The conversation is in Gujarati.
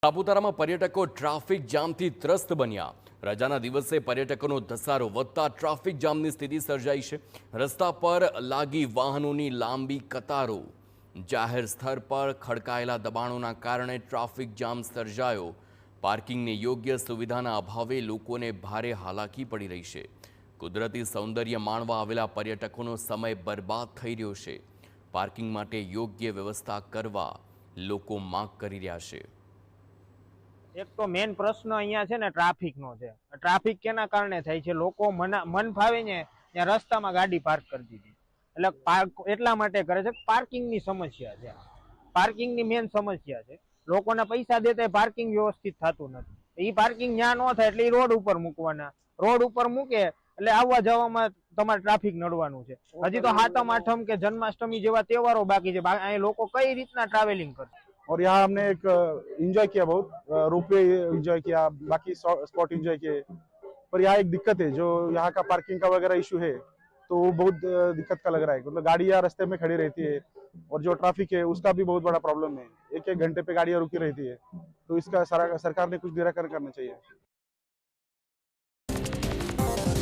સાપુતારામાં પર્યટકો ટ્રાફિક જામથી ત્રસ્ત બન્યા। રજાના દિવસે પર્યટકોનો ધસારો વધતા ટ્રાફિક જામની સ્થિતિ સર્જાઈ છે। રસ્તા પર લાગી વાહનોની લાંબી કતારો। જાહેર સ્થળ પર ખડકાયેલા દબાણોના કારણે ટ્રાફિક જામ સર્જાયો। પાર્કિંગની યોગ્ય સુવિધાના અભાવે લોકોને ભારે હાલાકી પડી રહી છે। કુદરતી સૌંદર્ય માણવા આવેલા પર્યટકોનો સમય બરબાદ થઈ રહ્યો છે। પાર્કિંગ માટે યોગ્ય વ્યવસ્થા કરવા લોકો માંગ કરી રહ્યા છે। એક તો મેન પ્રશ્ન અહીંયા છે ને ટ્રાફિકનો છે। ટ્રાફિક કેના કારણે થાય છે? લોકો મન ફાવે ને ત્યાં રસ્તામાં ગાડી પાર્ક કરી દીધી, એટલે એટલા માટે કરે છે। પાર્કિંગની સમસ્યા છે, પાર્કિંગની મેન સમસ્યા છે। લોકોને પૈસા દેતા પાર્કિંગ વ્યવસ્થિત થતું નથી। એ પાર્કિંગ જ્યાં ન થાય એટલે એ રોડ ઉપર મૂકવાના, રોડ ઉપર મૂકે એટલે આવવા જવામાં તમારે ટ્રાફિક નડવાનું છે। હજી તો સાતમ આઠમ કે જન્માષ્ટમી જેવા તહેવારો બાકી છે, અહીં લોકો કઈ રીતના ટ્રાવેલિંગ કરશે? और यहाँ हमने एक एंजॉय किया, बहुत रोपवे एंजॉय किया, बाकी स्पॉट एंजॉय किए। पर यहाँ एक दिक्कत है, जो यहाँ का पार्किंग का वगैरह इशू है, तो वो बहुत दिक्कत का लग रहा है। मतलब गाड़ियाँ रास्ते में खड़ी रहती है और जो ट्रैफिक है उसका भी बहुत बड़ा प्रॉब्लम है। एक एक घंटे पे गाड़ियाँ रुकी रहती है, तो इसका सरकार ने कुछ निराकरण करना चाहिए।